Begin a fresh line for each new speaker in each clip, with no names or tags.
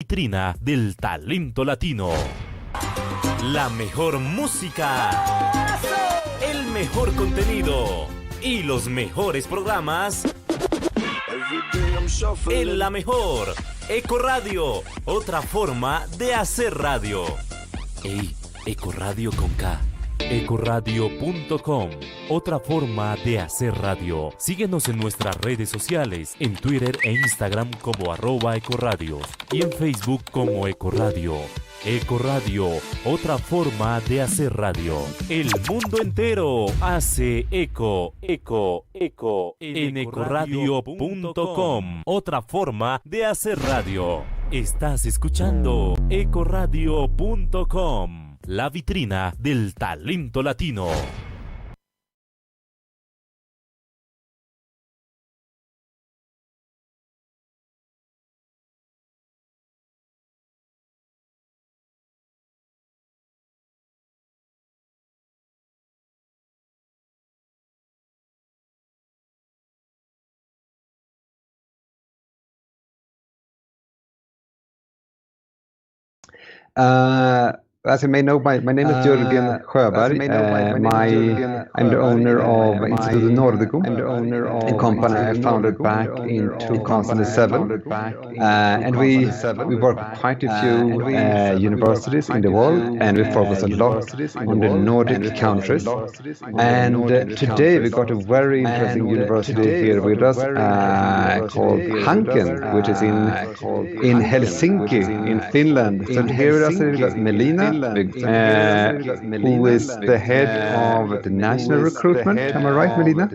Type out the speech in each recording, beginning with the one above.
Vitrina del talento latino. La mejor música, el mejor contenido y los mejores programas en la mejor Ekoradio, otra forma de hacer radio. Ey, Ekoradio con K. ekoradio.com, otra forma de hacer radio. Síguenos en nuestras redes sociales, en Twitter e Instagram como @ecoradios y en Facebook como Ekoradio. Ekoradio, otra forma de hacer radio. El mundo entero hace eco en ekoradio.com, otra forma de hacer radio. Estás escuchando ekoradio.com, la vitrina del talento latino.
As you may know, my name is Jörgen Sjöberg. I'm the owner of Instituto Nórdico, a company I founded back in 2007. And we work with quite a few universities in the world, and we focus a lot on the Nordic countries. And today we got a very interesting university here with us called Hanken, which is in Helsinki, in Finland. So here with us is Melina, who is the head of the national recruitment. Am I right, Melina?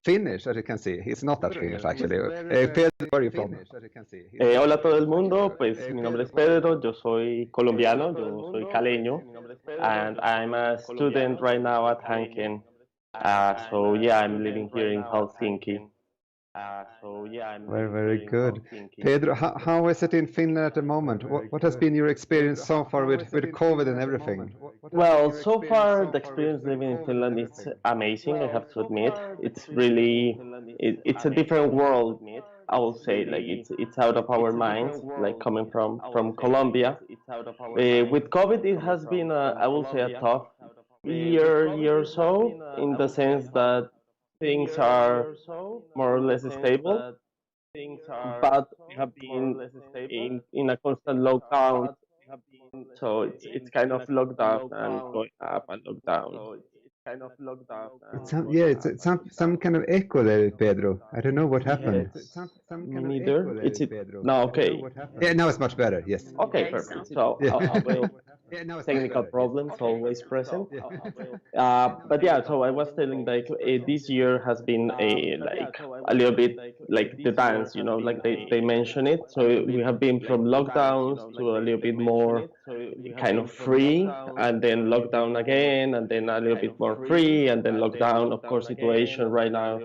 Finnish, as you can see. He's not that Finnish, actually. Pedro, where are you from?
Hola a todo el mundo, pues mi nombre es Pedro, yo soy colombiano, yo soy caleño, and I'm a student right now at Hanken. So yeah, I'm living here in Helsinki.
Very, very good. Pedro, how is it in Finland at the moment? What has been your experience so far with COVID and everything?
Well, so far the experience living in Finland is amazing, I have to admit. It's really, it's a different world, I will say. Like it's out of our minds, like coming from Colombia. With COVID, it has been, I will say, a tough year or so, in the sense that things are more or less stable, but we have been in a constant lockdown. So it's kind of lockdown and going up and lockdown.
It's some kind of echo there, Pedro. I don't know what happened.
Me neither. It's it now okay.
Yeah, now it's much better. Yes.
Okay, perfect. So technical problems always present. But yeah, so I was telling, like, this year has been a little bit like the dance, you know, like they mention it. So we have been from lockdowns to a little bit more kind of free, and then lockdown again, and then a little bit more free, and then lockdown. Of course, situation right now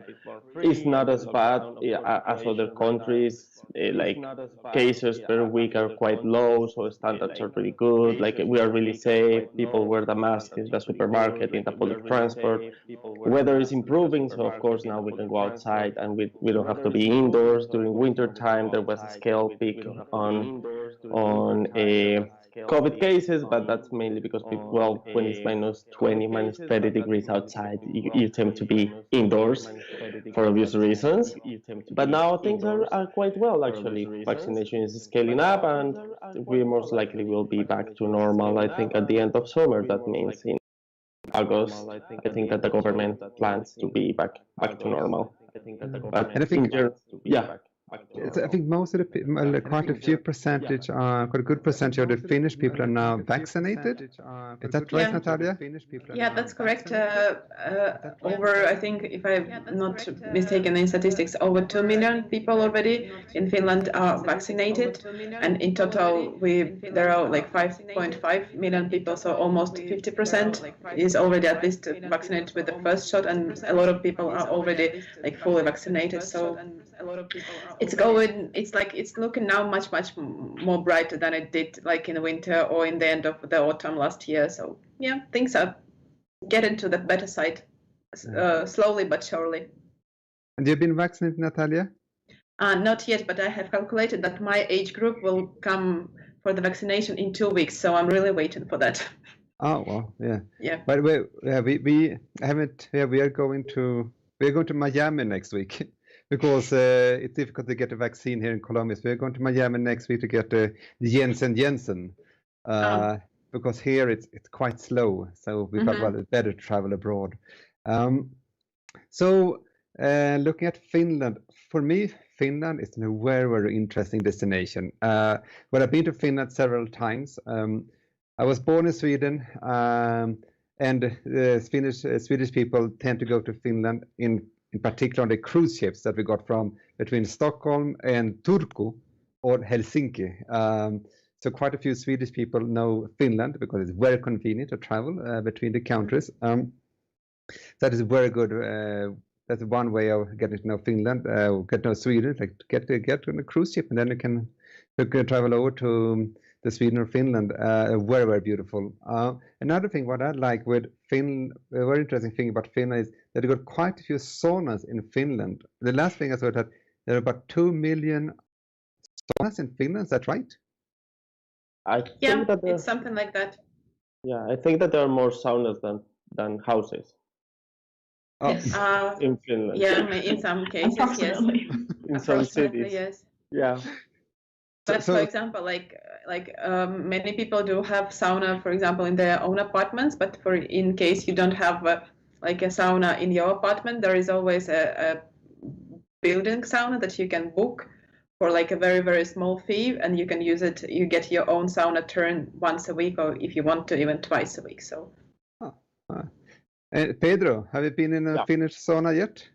is not as bad as other countries. Like cases per week are quite low, so standards are really good. Like we are really safe. People wear the mask in the supermarket, in the public transport. Weather is improving, so of course now we can go outside, and we don't have to be indoors. During winter time, there was a scale peak on COVID cases, but that's mainly because people, when it's minus 20, minus 30 degrees outside, you tend to be indoors for obvious reasons. But now things are quite well, actually. Vaccination is scaling up, and we most likely will be back to normal, I think, at the end of summer. That means in August, I think that the government plans to be back to normal. But
And I think,
yeah.
I think most of the quite a few percentage, quite a good percentage of the Finnish people are now vaccinated. Is that right, Natalia?
Yeah, that's correct. Over, I think, if I'm not mistaken in statistics, over 2 million people already in Finland are vaccinated, and in total, there are like 5.5 million people, so almost 50% is already at least vaccinated with the first shot, and a lot of people are already like fully vaccinated. So a lot of people are. It's going. It's like it's looking now much more brighter than it did like in the winter or in the end of the autumn last year. So yeah, things are getting to the better side, slowly but surely.
And you've been vaccinated, Natalia?
Not yet, but I have calculated that my age group will come for the vaccination in 2 weeks. So I'm really waiting for that.
Oh well, yeah.
Yeah.
By the way, we haven't. Yeah, we are going to Miami next week because it's difficult to get a vaccine here in Colombia. So we're going to Miami next week to get the Janssen, because here it's quite slow. So we thought, well, it's better to travel abroad. So looking at Finland, for me, Finland is a very interesting destination. Well, I've been to Finland several times. I was born in Sweden, and Swedish people tend to go to Finland in particular on the cruise ships that we got from between Stockholm and Turku or Helsinki. So quite a few Swedish people know Finland because it's very convenient to travel between the countries. That is very good. That's one way of getting to know Finland. Get to know Sweden, like get on a cruise ship, and then you can travel over to Sweden or Finland. Very beautiful. Another thing, what I like with Finland, a very interesting thing about Finland is that you got quite a few saunas in Finland. The last thing I saw that there are about 2 million saunas in Finland. Is that right?
Yeah, it's something like that.
Yeah, I think that there are more saunas than houses.
Yes.
In Finland.
Yeah, in some cases, yes.
In some cities.
Yes.
Yeah.
But for example, many people do have sauna, for example, in their own apartments. But in case you don't have like a sauna in your apartment, there is always a building sauna that you can book for like a very small fee, and you can use it. You get your own sauna turn once a week, or if you want to, even twice a week. So.
Pedro, have you been in a Finnish sauna yet?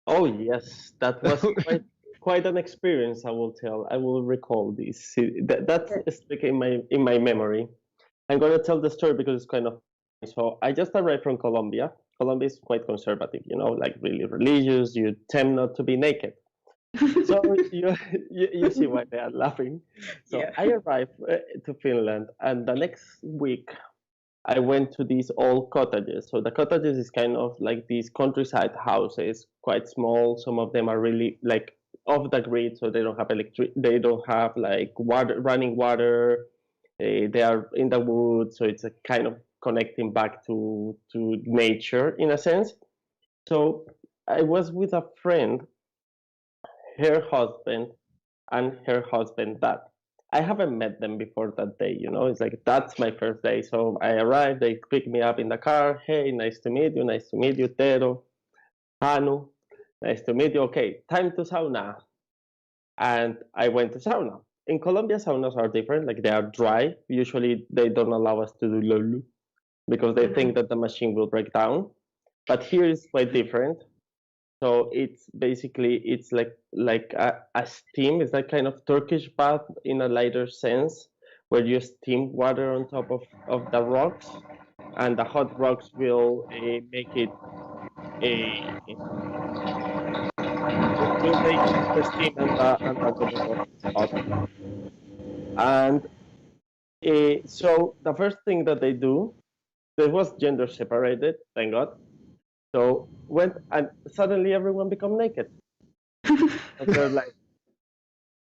Oh yes, that was quite an experience. I will recall this. That's stuck in my memory. I'm gonna tell the story because it's kind of. So I just arrived from Colombia. Colombia is quite conservative, like really religious. You tend not to be naked. So you see why they are laughing. So I arrived to Finland, and the next week I went to these old cottages. So the cottages is kind of like these countryside houses, quite small. Some of them are really like off the grid, so they don't have they don't have like running water. They are in the woods, so it's a kind of connecting back to nature in a sense. So I was with a friend, her husband, and her husband dad. I haven't met them before that day, it's like, that's my first day. So I arrived, they picked me up in the car. Hey, nice to meet you, Tero, Anu, nice to meet you. Okay, time to sauna. And I went to sauna. In Colombia, saunas are different, like they are dry. Usually they don't allow us to do lulu because they think that the machine will break down. But here is quite different. So it's basically, it's like a steam. It's like kind of Turkish bath in a lighter sense, where you steam water on top of the rocks, and the hot rocks will make it will make the steam and the water hot. And so the first thing that they do, it was gender separated, thank God. So and suddenly everyone become naked. And they're like,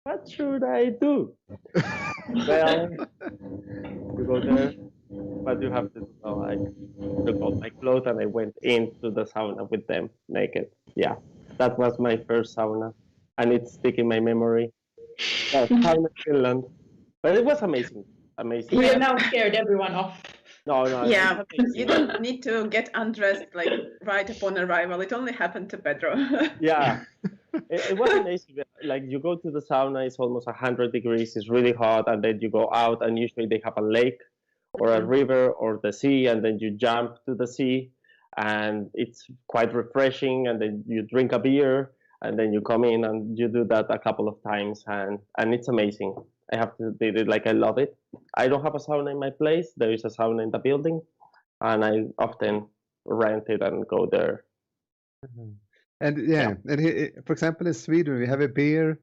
what should I do? Well, you go there, but you have to do like took off my clothes and I went into the sauna with them naked. Yeah, that was my first sauna, and it's stuck in my memory. Sauna in Finland, but it was amazing.
We are now scared everyone off.
No.
Yeah, you don't need to get undressed like right upon arrival. It only happened to Pedro.
Yeah, it was amazing. Like you go to the sauna, it's almost 100 degrees. It's really hot, and then you go out, and usually they have a lake or a river or the sea, and then you jump to the sea, and it's quite refreshing. And then you drink a beer, and then you come in and you do that a couple of times, and it's amazing. I have to say it, like I love it. I don't have a sauna in my place. There is a sauna in the building, and I often rent it and go there.
And for example, in Sweden, we have a beer.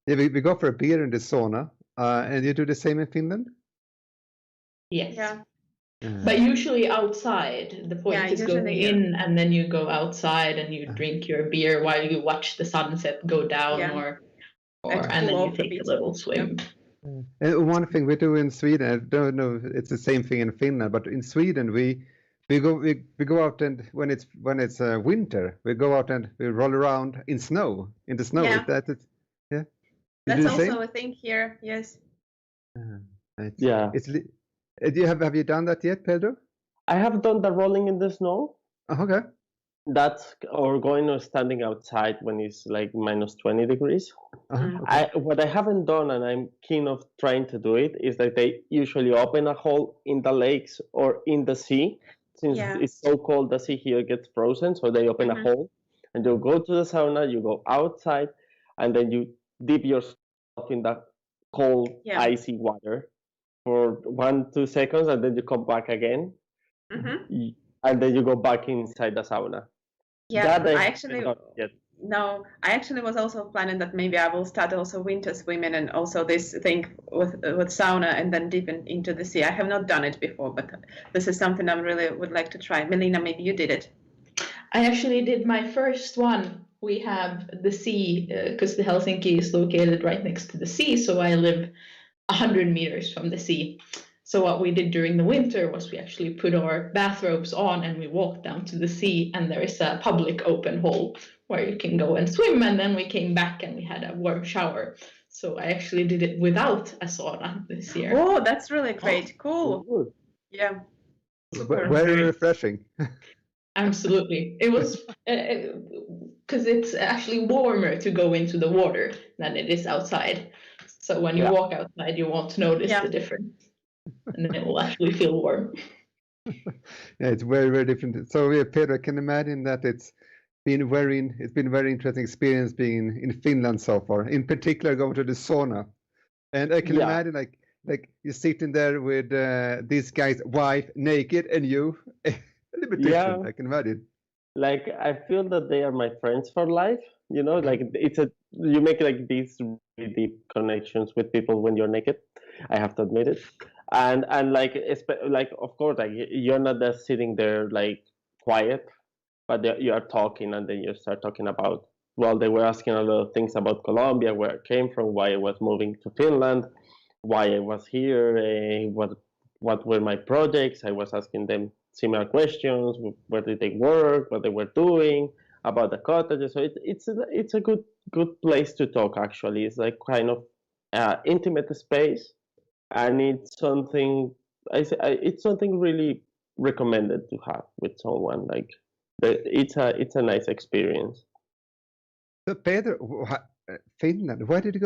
Yeah, we go for a beer in the sauna, and you do the same in Finland?
Yes.
Yeah.
But usually outside. The point is going in, and then you go outside and you drink your beer while you watch the sunset go down, or and then you take a little swim.
And one thing we do in Sweden, I don't know if it's the same thing in Finland, but in Sweden we go out, and when it's winter, we go out and we roll around in the snow.
Yeah.
Yeah.
That's also a thing here. Yes.
Have you done that yet, Pedro?
I have done the rolling in the snow.
Okay.
That's or going or standing outside when it's like minus 20 degrees.
Okay.
What I haven't done, and I'm keen of trying to do it, is that they usually open a hole in the lakes or in the sea. Since it's so cold, the sea here gets frozen, so they open a hole, and you go to the sauna, you go outside, and then you dip yourself in the cold, icy water for 1-2 seconds, and then you come back again, and then you go back inside the sauna.
Yeah, I actually was also planning that maybe I will start also winter swimming and also this thing with sauna and then dip into the sea. I have not done it before, but this is something I really would like to try. Melina, maybe you did it.
I actually did my first one. We have the sea, because the Helsinki is located right next to the sea, so I live 100 meters from the sea. So what we did during the winter was we actually put our bathrobes on and we walked down to the sea, and there is a public open hole where you can go and swim, and then we came back and we had a warm shower. So I actually did it without a sauna this year.
Oh, that's really great. Cool. Yeah.
Super. Very refreshing.
Absolutely. It was because it's actually warmer to go into the water than it is outside. So when you walk outside, you won't notice the difference. And then it will actually feel warm.
It's very, very different. So Pedro, I can imagine that it's been a very interesting experience being in Finland so far. In particular, going to the sauna, and I can imagine like you're sitting there with this guy's wife naked, and you a little bit different. I can imagine.
Like I feel that they are my friends for life. You know, like you make like these really deep connections with people when you're naked. I have to admit it. And like of course, like you're not just sitting there like quiet, but you are talking, and then you start talking about, well, they were asking a lot of things about Colombia, where I came from, why I was moving to Finland, why I was here, what were my projects. I was asking them similar questions, where did they work, what they were doing, about the cottages. So it's a good place to talk. Actually, it's like kind of intimate space. And it's something it's something really recommended to have with someone. Like it's a nice experience.
So Pedro, Finland. Why did you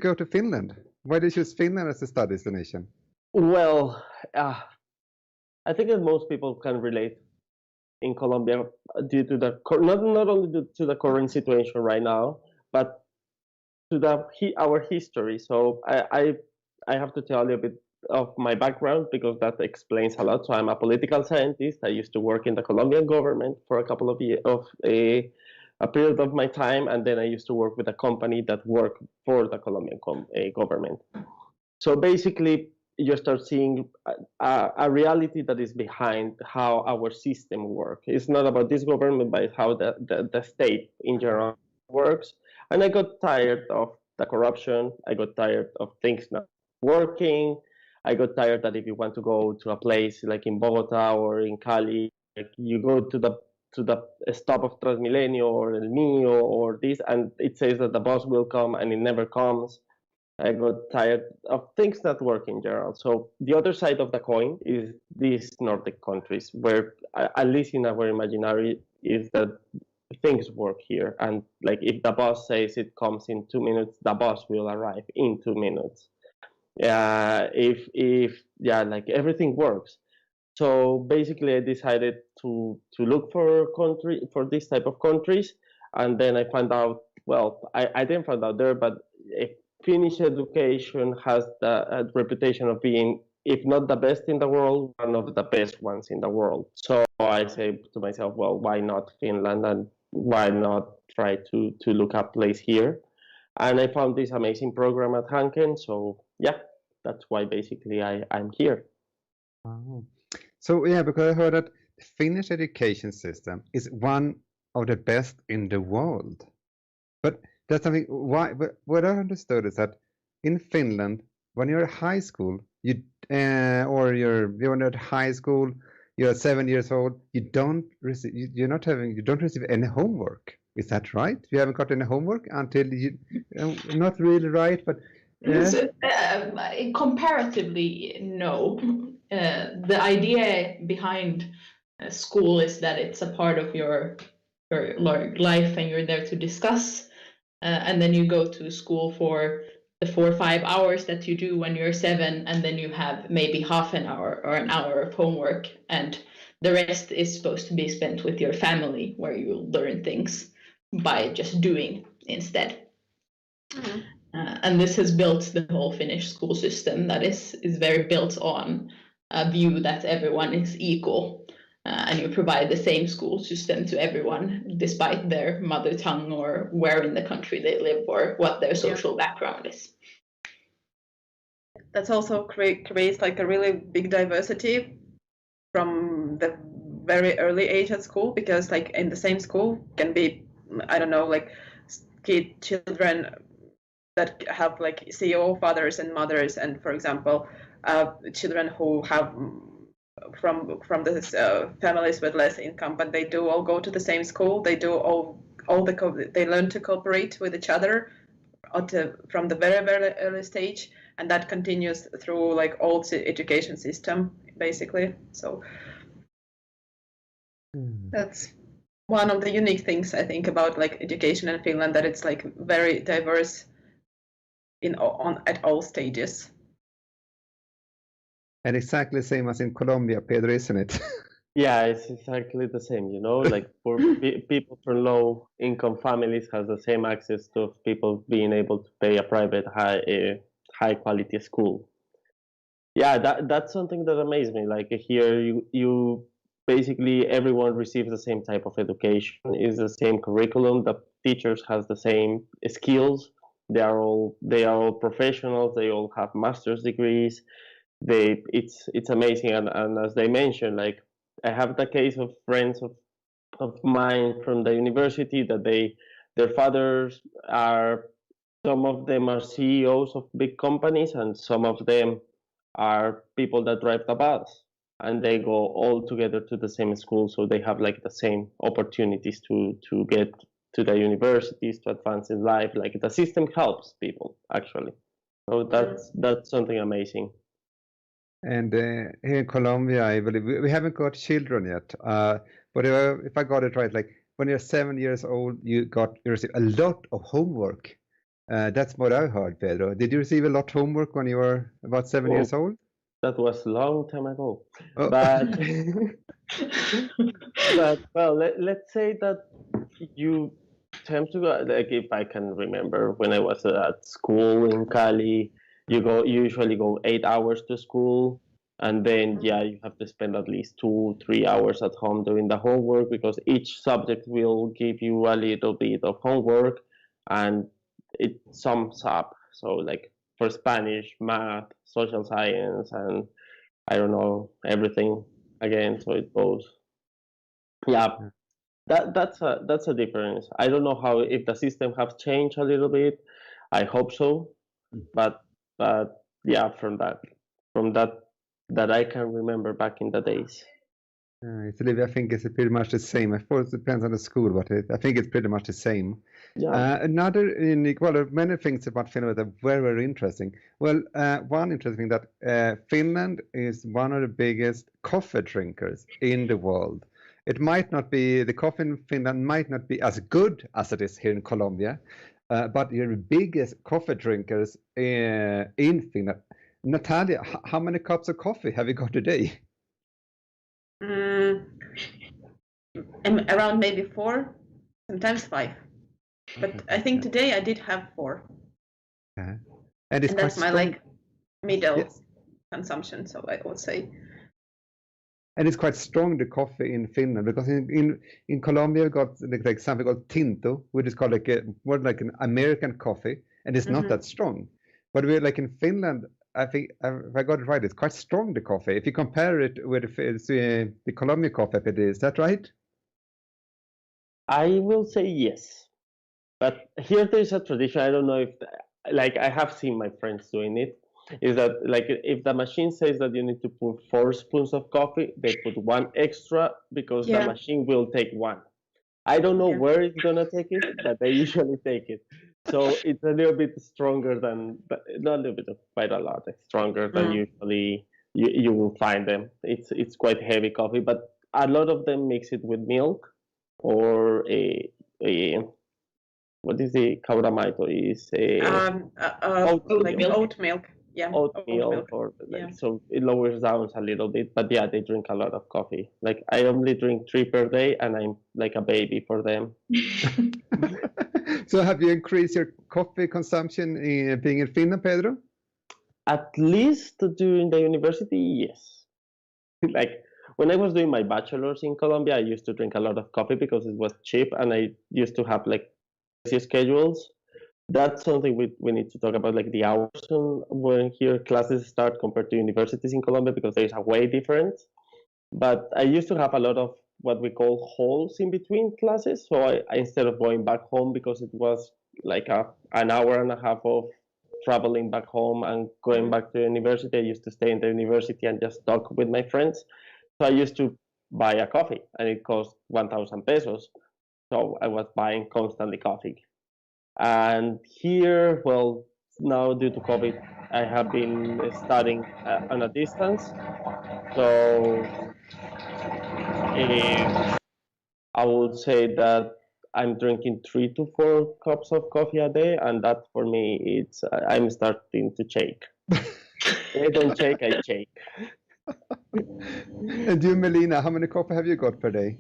go to Finland? Why did you choose Finland as a study destination?
Well, I think that most people can relate in Colombia due to not only due to the current situation right now, but to our history. So I have to tell you a bit of my background, because that explains a lot. So I'm a political scientist. I used to work in the Colombian government for a couple of years, a period of my time, and then I used to work with a company that worked for the Colombian government. So basically, you start seeing a reality that is behind how our system works. It's not about this government, but how the state in general works. And I got tired of the corruption. I got tired of things not working. I got tired that if you want to go to a place like in Bogota or in Cali, like you go to the stop of Transmilenio or El Nio or this, and it says that the bus will come and it never comes. I got tired of things that work in general. So the other side of the coin is these Nordic countries, where at least in our imaginary is that things work here. And like if the bus says it comes in 2 minutes, the bus will arrive in 2 minutes. Like everything works. So basically, I decided to look for this type of countries, and then I found out. Well, I didn't find out there, but Finnish education has the reputation of being, if not the best in the world, one of the best ones in the world. So I say to myself, well, why not Finland? And why not try to look up place here? And I found this amazing program at Hanken. So yeah, that's why basically I'm here.
Oh. So yeah, because I heard that the Finnish education system is one of the best in the world. But that's something. Why? But what I understood is that in Finland, when you're at high school, or you're at high school, you're 7 years old. You don't receive. You don't receive any homework. Is that right? You haven't got any homework until you. Not really right, but.
So, comparatively, no. The idea behind school is that it's a part of your life, and you're there to discuss. And then you go to school for the 4 or 5 hours that you do when you're 7, and then you have maybe half an hour or an hour of homework, and the rest is supposed to be spent with your family, where you learn things by just doing instead. Mm-hmm. And this has built the whole Finnish school system that is very built on a view that everyone is equal, and you provide the same school system to everyone, despite their mother tongue or where in the country they live or what their social background is.
That's also creates like a really big diversity from the very early age at school, because like in the same school can be, I don't know, like children that have like CEO fathers and mothers, and for example, children who have from the families with less income, but they do all go to the same school. They do they learn to cooperate with each other from the very, very early stage, and that continues through like all the education system basically. So that's one of the unique things I think about like education in Finland, that it's like very diverse at all stages.
And exactly the same as in Colombia, Pedro, isn't it?
Yeah, it's exactly the same, like for people from low income families has the same access to people being able to pay a private high quality school. Yeah, that's something that amazed me. Like here you basically everyone receives the same type of education, is the same curriculum, the teachers has the same skills. They are all professionals, they all have master's degrees. It's amazing, and as they mentioned, like I have the case of friends of mine from the university that their fathers are, some of them are CEOs of big companies, and some of them are people that drive the bus, and they go all together to the same school, so they have like the same opportunities to get to the universities, to advance in life. Like the system helps people actually, so that's something amazing.
And here in Colombia, I believe we haven't got children yet. But if I got it right, like when you're 7 years old, you receive a lot of homework. That's what I heard, Pedro. Did you receive a lot of homework when you were about 7 years old?
That was a long time ago. Oh. But well, let's say that you tend to go, like if I can remember when I was at school in Cali, you usually go 8 hours to school, and then you have to spend at least 2-3 hours at home doing the homework, because each subject will give you a little bit of homework and it sums up. So like for Spanish, math, social science, and I don't know, everything again. So it goes. Yeah, that's a difference. I don't know if the system have changed a little bit. I hope so, but yeah, from that I can remember back in the days.
I think it's pretty much the same. Of course, it depends on the school, but I think it's pretty much the same.
Yeah.
Another unique, well, many things about Finland that are very, very interesting. Well, one interesting thing that Finland is one of the biggest coffee drinkers in the world. It might not be, the coffee in Finland might not be as good as it is here in Colombia, but you're the biggest coffee drinkers in Finland. Natalia, how many cups of coffee have you got today?
Around maybe 4, sometimes 5. But I think today I did have 4.
And
that's my like middle consumption, so I would say.
And it's quite strong, the coffee in Finland, because in Colombia we got like something called tinto, which is called more like an American coffee, and it's not that strong. But we're like in Finland, I think if I got it right, it's quite strong, the coffee. If you compare it with the Colombian coffee, is that right?
I will say yes, but here there's a tradition. I don't know if, like, I have seen my friends doing it. Is that like if the machine says that you need to put 4 spoons of coffee, they put 1 extra because the machine will take 1. I don't know where it's gonna take it, but they usually take it. So it's a little bit stronger than, but not a little bit, quite a lot stronger than usually you will find them. It's quite heavy coffee, but a lot of them mix it with milk or a what is the kauramito? Is
like oat milk. Yeah,
oat milk, or like, so it lowers down a little bit. But yeah, they drink a lot of coffee. Like I only drink 3 per day, and I'm like a baby for them.
So have you increased your coffee consumption being in Finland, Pedro?
At least during the university, yes. Like when I was doing my bachelor's in Colombia, I used to drink a lot of coffee because it was cheap, and I used to have like busy schedules. That's something we need to talk about, like the hours when here classes start compared to universities in Colombia, because there's a way different. But I used to have a lot of what we call halls in between classes. So I instead of going back home, because it was like an hour and a half of traveling back home and going back to university, I used to stay in the university and just talk with my friends. So I used to buy a coffee, and it cost 1,000 pesos. So I was buying constantly coffee. And here, well, now due to COVID, I have been studying on a distance. So I would say that I'm drinking 3 to 4 cups of coffee a day, and that for me, I'm starting to shake. I don't shake, I shake.
And you, Melina, how many coffee have you got per day?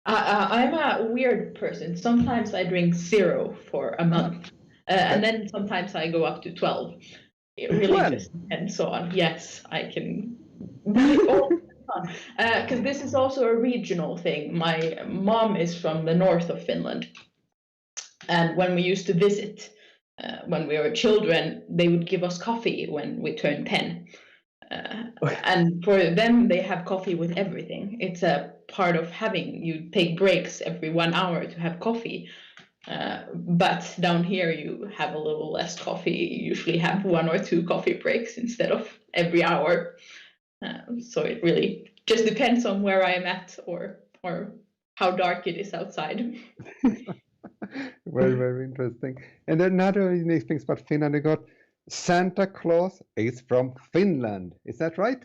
I'm a weird person. Sometimes I drink 0 for a month, and then sometimes I go up to 12. It really just depends on. Yes, I can. Because this is also a regional thing. My mom is from the north of Finland, and when we used to visit, when we were children, they would give us coffee when we turned 10. And for them, they have coffee with everything. It's a part of having. You take breaks every 1 hour to have coffee. But down here, you have a little less coffee. You usually have 1 or 2 coffee breaks instead of every hour. So it really just depends on where I am at or how dark it is outside.
Very, very interesting. And another unique thing about Finland, they got Santa Claus is from Finland. Is that right?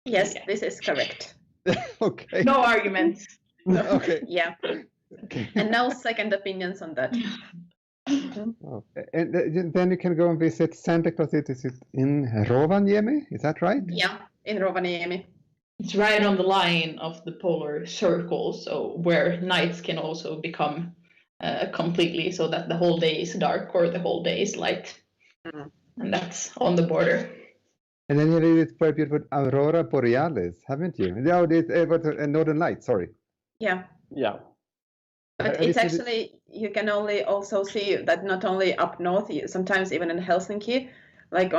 Yes, this is correct.
Okay.
No arguments.
Okay.
Yeah. Okay. And no second opinions on that.
Okay. And then you can go and visit Santa Claus. Is it in Rovaniemi? Is that right?
Yeah, in Rovaniemi.
It's right on the line of the polar circle, so where nights can also become completely, so that the whole day is dark or the whole day is light. And that's on the border.
And then you have this very beautiful Aurora Borealis, haven't you? No, this Northern Lights, sorry.
Yeah.
Yeah.
But it's actually, you can only also see that not only up north, sometimes even in Helsinki, like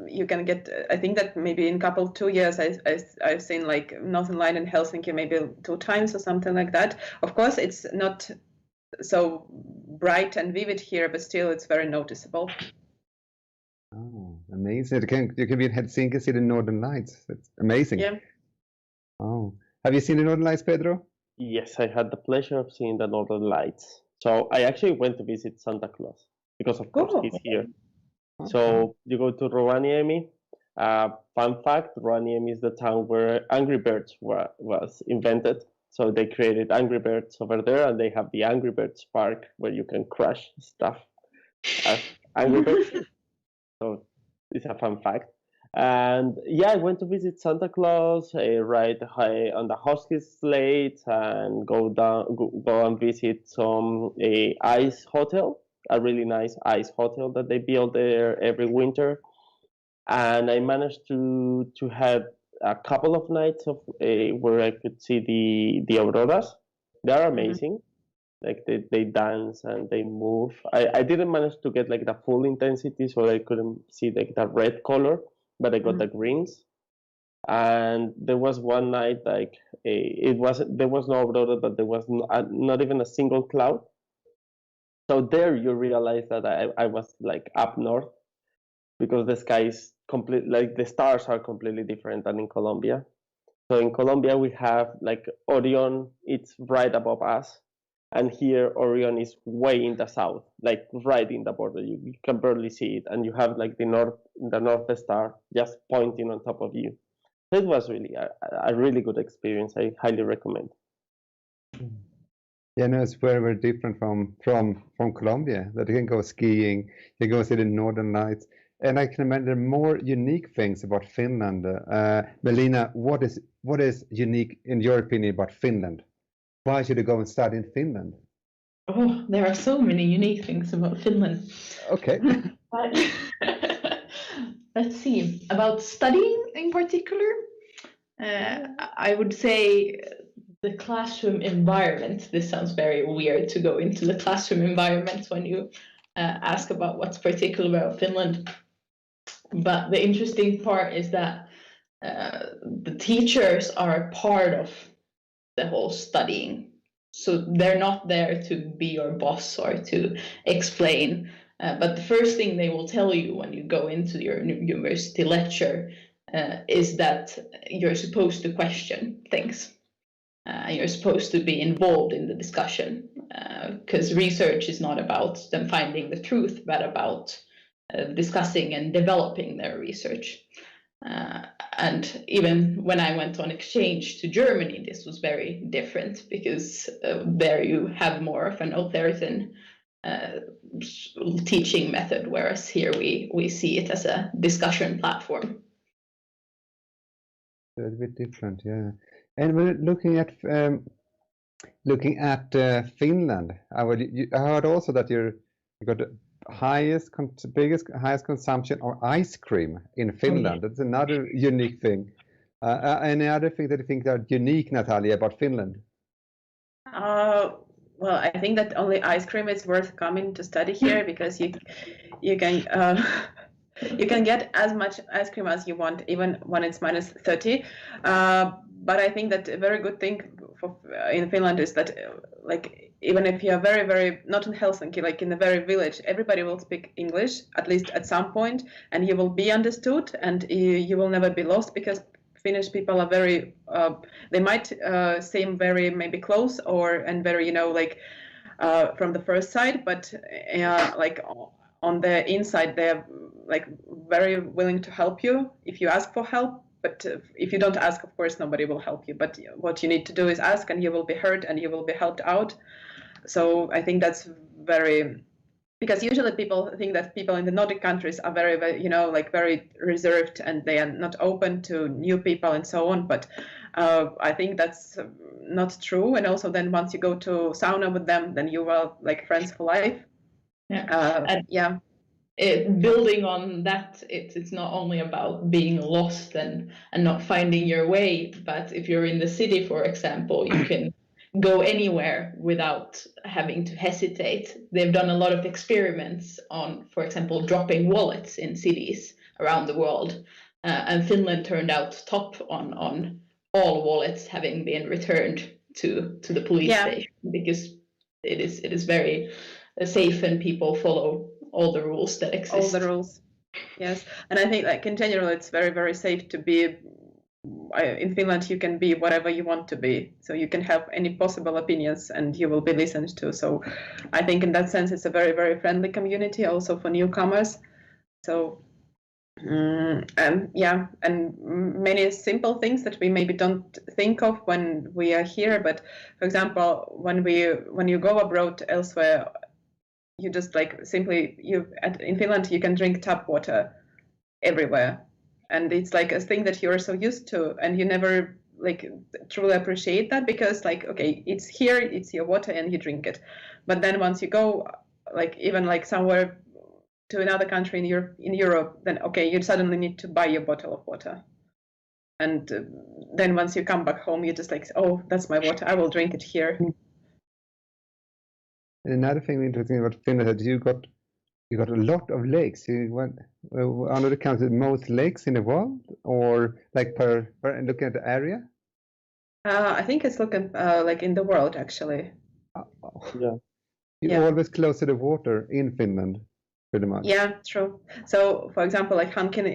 you can get, I think that maybe in 2 years, I've seen like Northern Light in Helsinki maybe 2 times or something like that. Of course, it's not so bright and vivid here, but still it's very noticeable.
Oh, amazing. You can be in Helsinki, see the Northern Lights. It's amazing.
Yeah.
Oh. Have you seen the Northern Lights, Pedro?
Yes, I had the pleasure of seeing the Northern Lights. So I actually went to visit Santa Claus because, of course, he's here. Okay. So you go to Rovaniemi. Fun fact, Rovaniemi is the town where Angry Birds was invented. So they created Angry Birds over there, and they have the Angry Birds Park where you can crush stuff as Angry Birds. So it's a fun fact. And yeah, I went to visit Santa Claus, ride high on the husky sled, and go and visit some ice hotel, a really nice ice hotel that they build there every winter. And I managed to have a couple of nights of where I could see the auroras. They are amazing. Like they dance and they move. I didn't manage to get like the full intensity, so I couldn't see like the red color, but I got the greens. And there was one night like there was no aurora, but there was not even a single cloud. So there you realize that I was like up north, because the sky is like the stars are completely different than in Colombia. So in Colombia we have like Orion, it's right above us, and here Orion is way in the south, like right in the border. You can barely see it, and you have like the North Star just pointing on top of you. So it was really a really good experience. I highly recommend.
Yeah, no, it's very, very different from Colombia. That you can go skiing, you go see the Northern Lights, and I can imagine more unique things about Finland. Melina, what is unique in your opinion about Finland? Why should you go and study in Finland?
Oh, there are so many unique things about Finland.
Okay.
Let's see. About studying in particular, I would say the classroom environment. This sounds very weird to go into the classroom environment when you ask about what's particular about Finland. But the interesting part is that the teachers are a part of the whole studying. So they're not there to be your boss or to explain. But the first thing they will tell you when you go into your university lecture is that you're supposed to question things. You're supposed to be involved in the discussion, because research is not about them finding the truth, but about discussing and developing their research. And even when I went on exchange to Germany, this was very different, because there you have more of an authoritarian teaching method, whereas here we see it as a discussion platform.
A bit different, yeah. And we're looking at Finland. I heard also that you got the highest consumption of ice cream in Finland. That's another unique thing. Any other thing that you think are unique, Natalia, about Finland?
Well, I think that only ice cream is worth coming to study here, because you can get as much ice cream as you want, even when it's minus 30. But I think that a very good thing in Finland is that, like, even if you're very, very, not in Helsinki, like in the very village, everybody will speak English, at least at some point, and you will be understood, and you will never be lost, because Finnish people are very, they might seem very maybe close and very, like from the first sight, but like on the inside, they're like very willing to help you if you ask for help. But if you don't ask, of course, nobody will help you. But what you need to do is ask, and you will be heard, and you will be helped out. So I think that's very, because usually people think that people in the Nordic countries are very, very, like very reserved, and they are not open to new people and so on. But I think that's not true. And also then once you go to sauna with them, then you are like friends for life. Yeah.
Building on that, it's not only about being lost and not finding your way, but if you're in the city, for example, you can go anywhere without having to hesitate. They've done a lot of experiments on, for example, dropping wallets in cities around the world, and Finland turned out top on all wallets having been returned to the police station, because it is very safe and people follow all the rules that exist.
All the rules, yes. And I think, like in general, it's very, very safe to be. In Finland, you can be whatever you want to be. So you can have any possible opinions, and you will be listened to. So I think in that sense, it's a very, very friendly community, also for newcomers. So and many simple things that we maybe don't think of when we are here. But for example, when you go abroad elsewhere, you just like simply in Finland you can drink tap water everywhere, and it's like a thing that you're so used to, and you never like truly appreciate that, because like, okay, it's here, it's your water and you drink it. But then once you go like even like somewhere to another country in Europe, then okay, you suddenly need to buy your bottle of water. And then once you come back home, you're just like, oh, that's my water. I will drink it here.
Another thing interesting about Finland is you got a lot of lakes. You went under the count the most lakes in the world, or like per looking at the area.
I think it's looking like in the world actually.
Yeah.
You're always close to the water in Finland, pretty much.
Yeah, true. So, for example, like Hankin,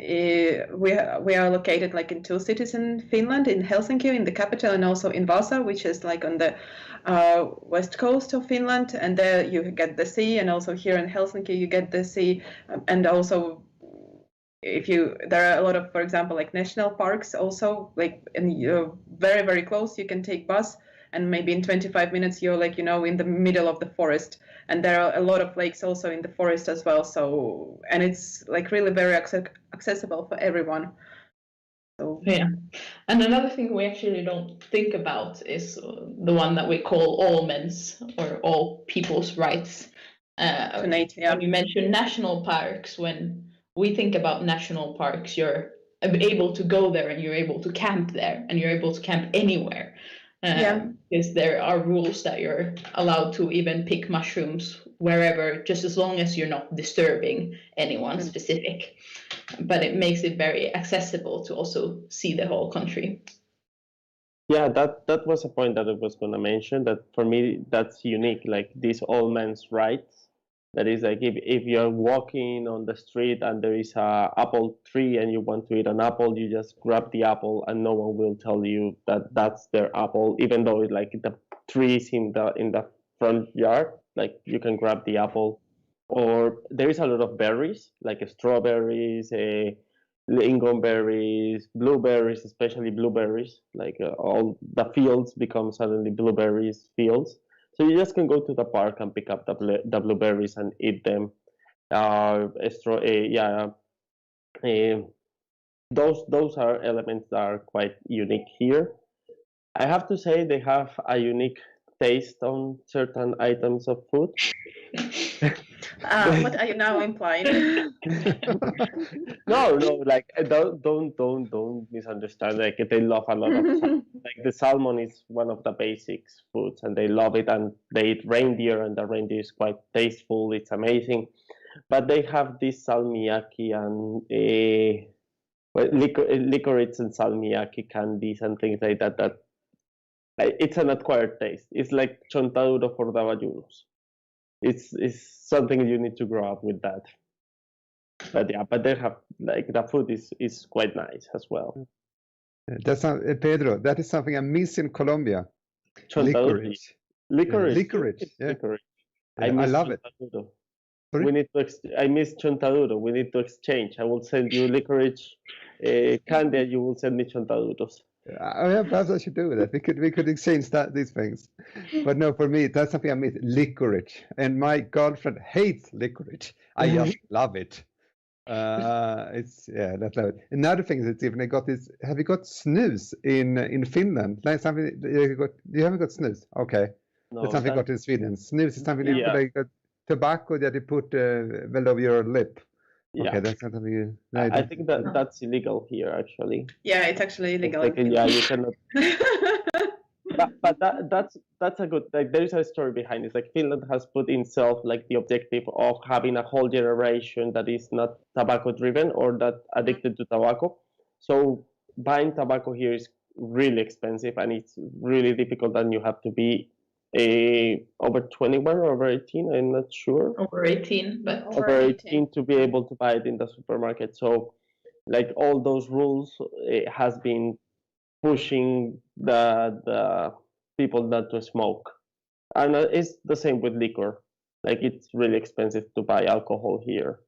we are located like in 2 cities in Finland, in Helsinki, in the capital, and also in Vasa, which is like on the west coast of Finland. And there you get the sea, and also here in Helsinki you get the sea, and also there are a lot of, for example, like national parks also, like, and you're very, very close. You can take bus, and maybe in 25 minutes you're like, in the middle of the forest. And there are a lot of lakes also in the forest as well. So, and it's like really very accessible for everyone. So
yeah. And another thing we actually don't think about is the one that we call all men's or all people's rights.
When
you mention national parks, when we think about national parks, you're able to go there and you're able to camp there and you're able to camp anywhere. Because there are rules that you're allowed to even pick mushrooms wherever, just as long as you're not disturbing anyone specific. But it makes it very accessible to also see the whole country.
Yeah, that was a point that I was going to mention, that for me that's unique, like these all men's rights. That is like if you're walking on the street and there is a apple tree and you want to eat an apple, you just grab the apple and no one will tell you that that's their apple, even though it's like the tree is in the front yard. Like you can grab the apple. Or there is a lot of berries, like strawberries, lingonberries, blueberries, especially blueberries. Like all the fields become suddenly blueberries fields. So you just can go to the park and pick up the blueberries and eat them. Those are elements that are quite unique here. I have to say they have a unique taste on certain items of food.
What are you now implying?
No, like don't misunderstand. Like they love a lot of salmon. Like the salmon is one of the basics foods, and they love it. And they eat reindeer, and the reindeer is quite tasteful. It's amazing, but they have this salmiakki and licorice and salmiakki candies and things like that. That it's an acquired taste. It's like chontaduro for the bayunos. It's something you need to grow up with that. But yeah, but they have, like, the food is quite nice as well.
That's not, Pedro, that is something I miss in Colombia. Licorice.
Licorice.
Yeah.
Licorice.
Yeah, I love it.
We need to. I miss chontaduro. We need to exchange. I will send you licorice candy, and you will send me chontaduros.
Yeah, perhaps I should do that. We could exchange these things. But no, for me, that's something I miss. Licorice, and my girlfriend hates licorice. I just love it. That's love it. Another thing is even I got this. Have you got snus in Finland? Like something you haven't got snus? Okay,
No,
that's something got in Sweden. Snus is something you put, like tobacco that you put below your lip.
Yeah.
Okay, that's not something you.
No, I think that's illegal here, actually.
Yeah, it's actually illegal.
Like, yeah, you cannot. but that's a good. Like, there is a story behind it. Like, Finland has put itself like the objective of having a whole generation that is not tobacco driven or that addicted to tobacco. So buying tobacco here is really expensive and it's really difficult, and you have to be over 21 or over 18. I'm not sure.
Over 18, but
over 18 to be able to buy it in the supermarket. So, like, all those rules, it has been pushing the people not to smoke, and it's the same with liquor. Like, it's really expensive to buy alcohol here.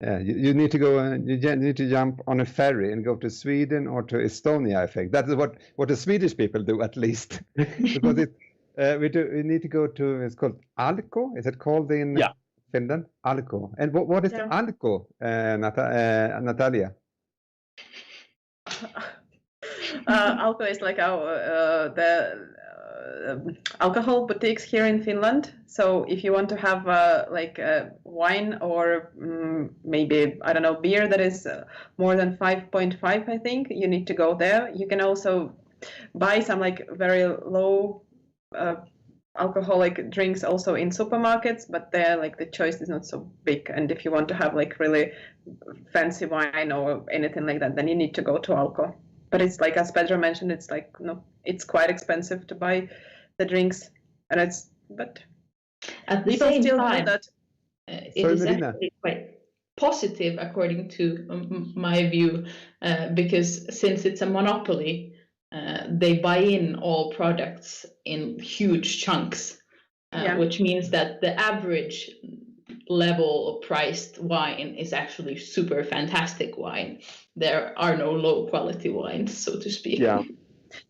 Yeah, you need to go. You need to jump on a ferry and go to Sweden or to Estonia. I think that is what the Swedish people do, at least, because we need to go to. It's called Alko. Is it called in Finland? Alko. And what is Alko, Natalia?
Alko is like alcohol boutiques here in Finland. So if you want to have like wine or maybe, I don't know, beer that is more than 5.5, I think, you need to go there. You can also buy some like very low alcoholic drinks also in supermarkets, but there like the choice is not so big. And if you want to have like really fancy wine or anything like that, then you need to go to Alko. But it's like, as Pedro mentioned, it's like, no, it's quite expensive to buy the drinks, and but
at the
people
same
still
time,
do that.
It is actually quite positive according to my view, because since it's a monopoly, they buy in all products in huge chunks, which means that the average level priced wine is actually super fantastic wine. There are no low quality wines, so to speak.
Yeah,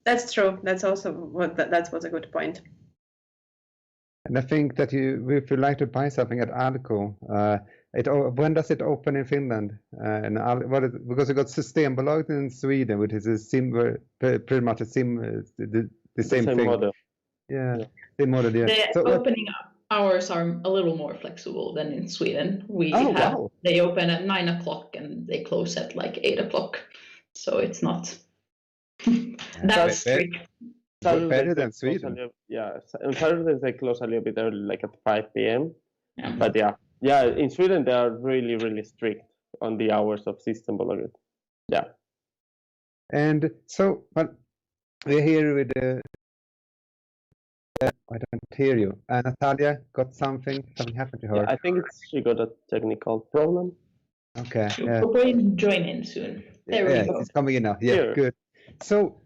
that's true. That's also that was a good point.
And I think that if you like to buy something at Alko, when does it open in Finland? Because you got Systembolaget in Sweden, which is pretty much the same thing.
Model.
Yeah, same model. Yeah.
The opening hours are a little more flexible than in Sweden. They open at 9 o'clock and they close at like 8 o'clock. So it's not that strict.
Better than Sweden.
On Saturdays they close a little bit early, like at 5 p.m.
Yeah.
But in Sweden they are really, really strict on the hours of Systembolaget. Yeah.
And so, but we're here with I don't hear you. Natalia got something happened to her.
Yeah, I think she got a technical problem.
Okay.
She'll probably join in soon. There we go.
It's coming in now. Yeah,
Here.
Good. So,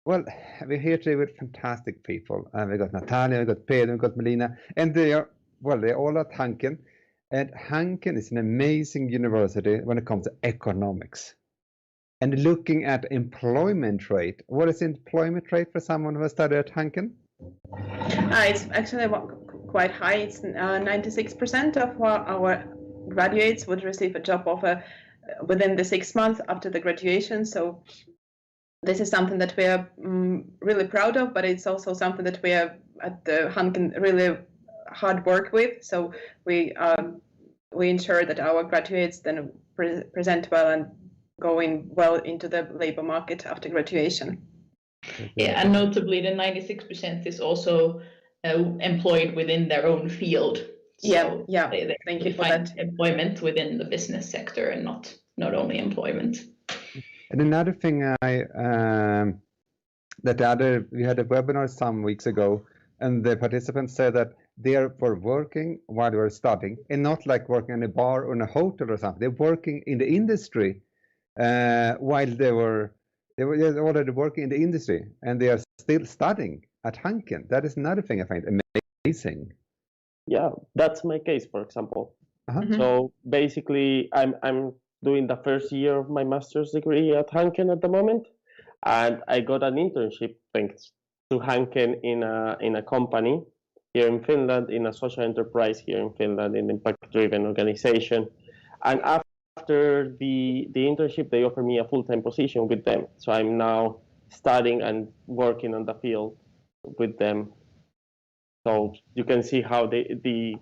well, we're here today with fantastic people. We got Natalia, we got Pedro, we got Melina, and they're all at Hanken. And Hanken is an amazing university when it comes to economics. And looking at employment rate, what is employment rate for someone who has studied at Hanken?
It's actually quite high. It's 96% of our graduates would receive a job offer within the 6 months after the graduation. So this is something that we are really proud of, but it's also something that we are at the Hanken really hard work with. So we ensure that our graduates then present well and going well into the labor market after graduation.
Yeah, and notably the 96% is also employed within their own field. So they thank you for that. Employment within the business sector and not only employment.
And another thing we had a webinar some weeks ago, and the participants said that they are for working while they were studying, and not like working in a bar or in a hotel or something. They're working in the industry while they were already working in the industry, and they are still studying at Hanken. That is another thing I find amazing.
Yeah, that's my case, for example.
Mm-hmm.
So basically, I'm doing the first year of my master's degree at Hanken at the moment, and I got an internship thanks to Hanken in a company here in Finland, in a social enterprise here in Finland, in an impact-driven organization. And after the internship, they offered me a full-time position with them. So I'm now studying and working on the field with them. So you can see how the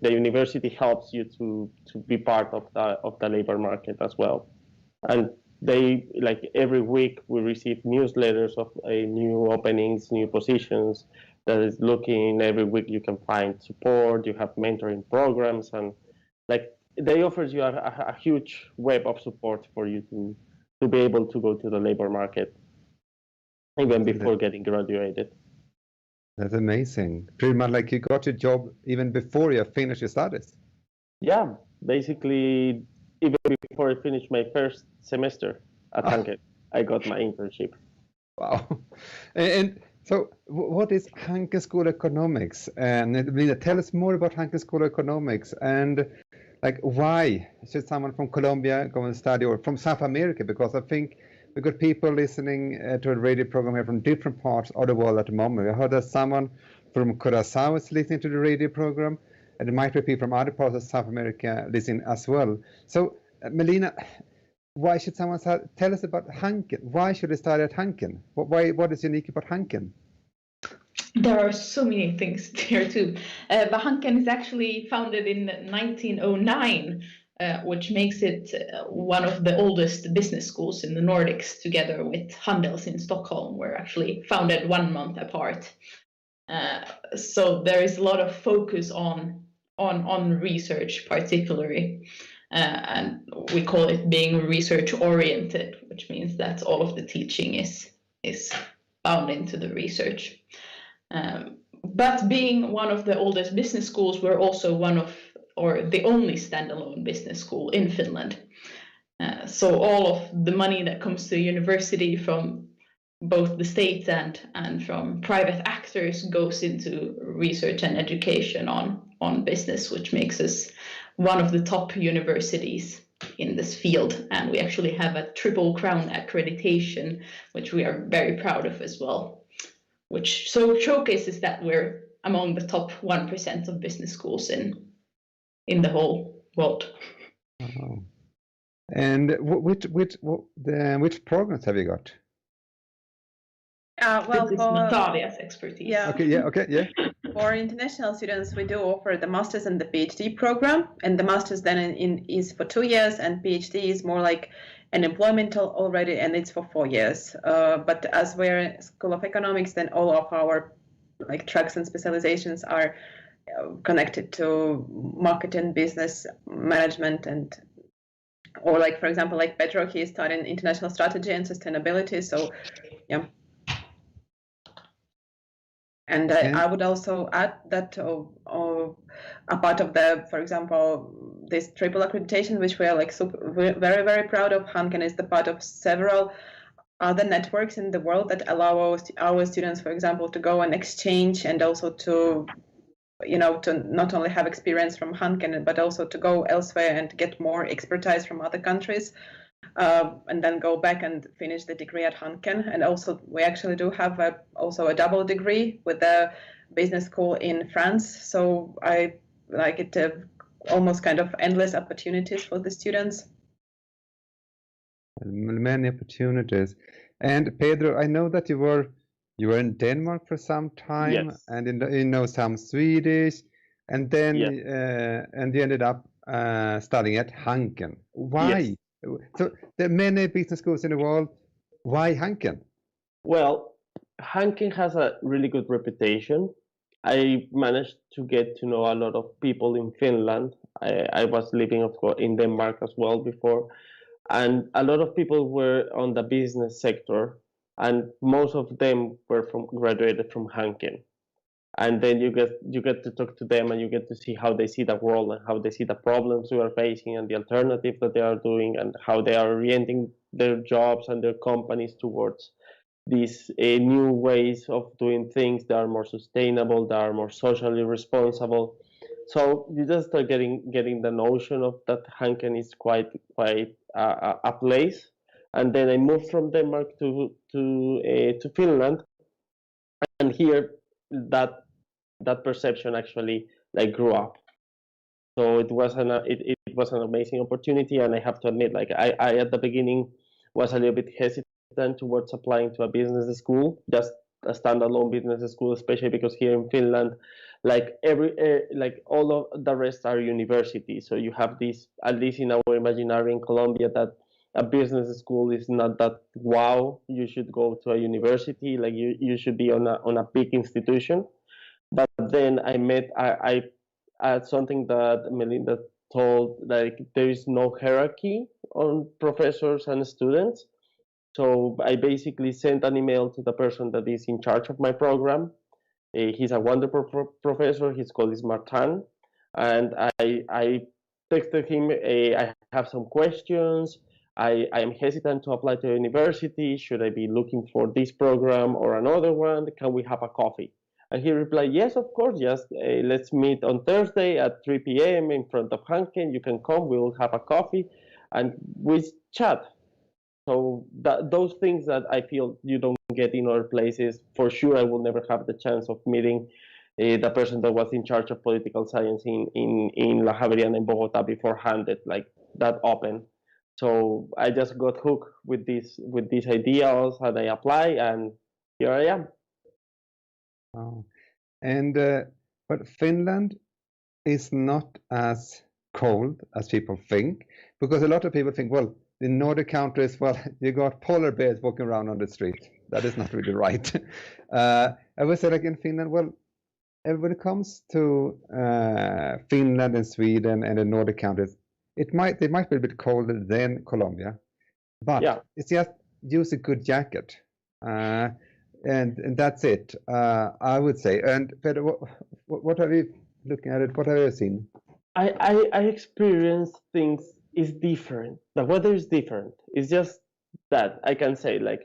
university helps you to be part of the labor market as well. And they, like, every week we receive newsletters of new openings, new positions. That is looking every week. You can find support. You have mentoring programs, and like they offer you a huge web of support for you to be able to go to the labor market even before getting graduated.
That's amazing. Pretty much like you got your job even before you finished your studies.
Yeah, basically, even before I finished my first semester at Hanken, I got my internship.
Wow. And so what is Hanken School of Economics? And Melina, tell us more about Hanken School of Economics, and like why should someone from Colombia go and study, or from South America? Because I think we've got people listening to a radio program here from different parts of the world at the moment. I heard that someone from Curacao is listening to the radio program, and it might be people from other parts of South America listening as well. So, Melina, why should someone tell us about Hanken? Why should they study at Hanken? What is unique about Hanken?
There are so many things there too. But Hanken is actually founded in 1909, which makes it one of the oldest business schools in the Nordics, together with Handels in Stockholm. We're actually founded 1 month apart. So there is a lot of focus on research, particularly, and we call it being research oriented, which means that all of the teaching is bound into the research. But being one of the oldest business schools, we're also the only standalone business school in Finland. So all of the money that comes to the university from both the state and from private actors goes into research and education on business, which makes us one of the top universities in this field. And we actually have a Triple Crown accreditation, which we are very proud of as well, which showcases that we're among the top 1% of business schools in the whole world.
Oh. And which programs have you got?
Well,
this is Natalia's expertise.
Yeah.
Okay.
For international students, we do offer the master's and the PhD program, and the master's then is for 2 years, and PhD is more like an employment already, and it's for 4 years. But as we're a School of Economics, then all of our tracks and specializations are connected to market and business management, or for example, Pedro, he studied international strategy and sustainability. So yeah. And I would also add that a part of for example, this triple accreditation, which we are very, very proud of, Hanken is the part of several other networks in the world that allow our students, for example, to go and exchange, and also to not only have experience from Hanken, but also to go elsewhere and get more expertise from other countries. And then go back and finish the degree at Hanken. And also, we actually do have also a double degree with the business school in France. So I like it, almost kind of endless opportunities for the students.
Many opportunities. And Pedro, I know that you were in Denmark for some time,
Yes.
and you know some Swedish, and then and you ended up studying at Hanken. Why?
Yes.
So there are many business schools in the world. Why Hanken?
Well, Hanken has a really good reputation. I managed to get to know a lot of people in Finland. I was living, of course, in Denmark as well before, and a lot of people were on the business sector, and most of them were graduated from Hanken. And then you get to talk to them, and you get to see how they see the world and how they see the problems we are facing and the alternatives that they are doing, and how they are orienting their jobs and their companies towards these new ways of doing things that are more sustainable, that are more socially responsible. So you just start getting the notion of that Hanken is quite a place. And then I moved from Denmark to Finland, and here that perception actually grew up. So it was an amazing opportunity, and I have to admit, I at the beginning was a little bit hesitant towards applying to a business school, just a standalone business school, especially because here in Finland, all of the rest are universities. So you have this, at least in our imaginary in Colombia, that a business school is not that wow. You should go to a university, you should be on a big institution. But then I something that Melinda told, there is no hierarchy on professors and students. So I basically sent an email to the person that is in charge of my program. He's a wonderful professor. His called is Martin, and I texted him. I have some questions. I am hesitant to apply to a university. Should I be looking for this program or another one? Can we have a coffee? And he replied, yes, of course, just let's meet on Thursday at 3 p.m. in front of Hanken. You can come, we will have a coffee, and we chat. So those things that I feel you don't get in other places, for sure I will never have the chance of meeting the person that was in charge of political science in La Javeriana in Bogota beforehand, that open. So I just got hooked with these ideas, and I apply, and here I am.
Oh. And but Finland is not as cold as people think, because a lot of people think, well, the Nordic countries, well, you got polar bears walking around on the street. That is not really right. I would say, like in Finland, well, when it comes to Finland and Sweden and the Nordic countries, they might be a bit colder than Colombia, but
Yeah.
it's just use a good jacket, and that's it. I would say. And Pedro, what have you looking at it? What have you seen?
I experience things is different. The weather is different. It's just that I can say, like,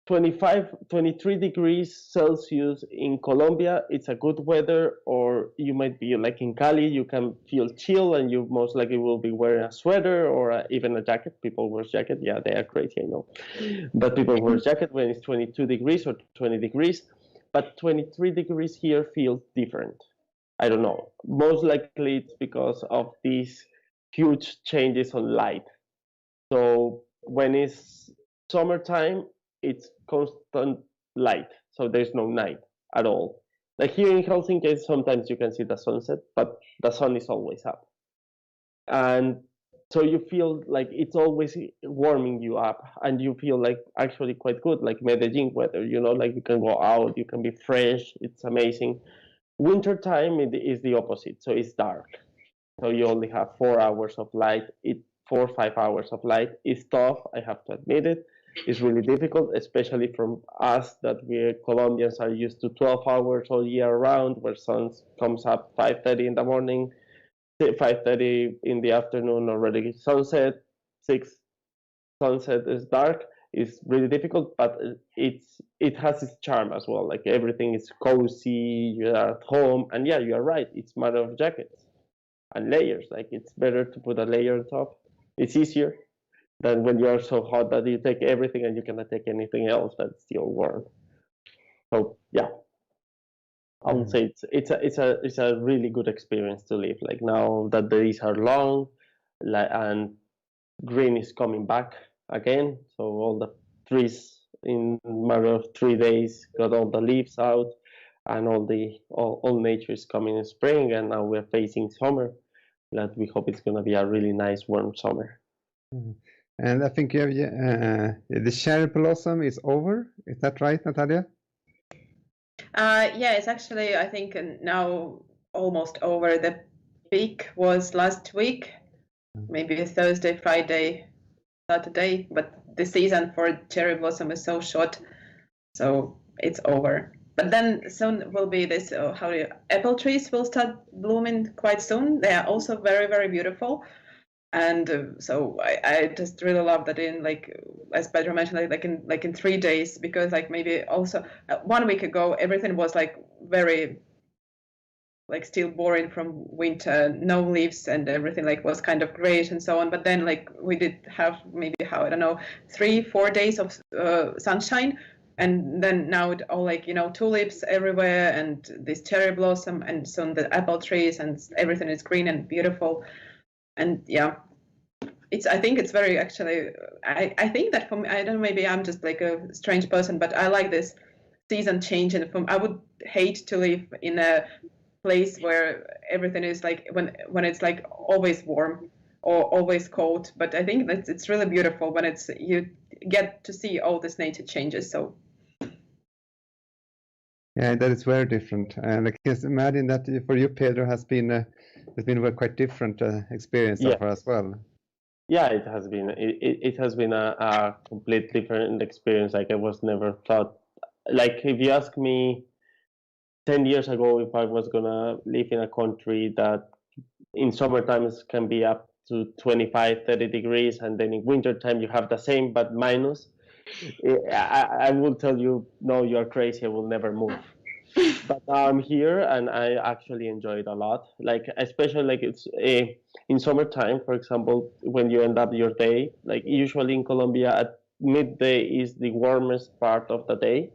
25, 23 degrees Celsius in Colombia, it's a good weather. Or you might be like in Cali, you can feel chill, and you most likely will be wearing a sweater or even a jacket. People wear jacket. Yeah, they are crazy, I know. But people wear jacket when it's 22 degrees or 20 degrees. But 23 degrees here feels different. I don't know. Most likely it's because of these huge changes on light. So when it's summertime, it's constant light. So there's no night at all. Like here in Helsinki, sometimes you can see the sunset, but the sun is always up. And so you feel like it's always warming you up, and you feel like actually quite good, like Medellin weather, like you can go out, you can be fresh, it's amazing. Winter time is the opposite, so it's dark. So you only have 4 hours of light. 4 or 5 hours of light is tough, I have to admit it. It's really difficult, especially from us that we Colombians are used to 12 hours all year round, where sun comes up 5:30 in the morning, 5:30 in the afternoon already sunset, 6 sunset is dark. It's really difficult, but it has its charm as well. Like everything is cozy, you're at home, and yeah, you are right. It's a matter of jackets and layers. Like it's better to put a layer on top. It's easier than when you are so hot that you take everything and you cannot take anything else that's still warm. So yeah, I would say it's a really good experience to live. Like now that the days are long, and green is coming back again. So all the trees in a matter of 3 days got all the leaves out, and all nature is coming in spring. And now we're facing summer. That we hope it's going to be a really nice warm summer.
And I think you have, the cherry blossom is over. Is that right, Natalia?
Yeah, it's actually, I think, now almost over. The peak was last week, maybe Thursday, Friday, Saturday, but the season for cherry blossom is so short, so it's over. But then soon will be this, apple trees will start blooming quite soon. They are also very, very beautiful. And so I just really love that in, like, as Pedro mentioned, like in 3 days, because like maybe also 1 week ago everything was like very like still boring from winter, no leaves, and everything like was kind of great and so on. But then like we did have maybe 3-4 days of sunshine, and then now it all like tulips everywhere and this cherry blossom, and soon the apple trees, and everything is green and beautiful. And yeah, I think it's very actually, I think that for me, I don't know, maybe I'm just like a strange person, but I like this season change. And I would hate to live in a place where everything is like when it's like always warm or always cold. But I think that it's really beautiful when you get to see all these nature changes. So
yeah, that is very different. And I can imagine that for you, Pedro, has been a quite different experience so far as well.
Yeah, it has been. It has been a complete different experience. Like I was never thought. Like if you ask me 10 years ago if I was gonna live in a country that in summer times can be up to 25, 30 degrees, and then in winter time you have the same but minus, I will tell you, no, you are crazy. I will never move. But now I'm here and I actually enjoy it a lot. Like especially like it's in summertime, for example, when you end up your day, like usually in Colombia at midday is the warmest part of the day.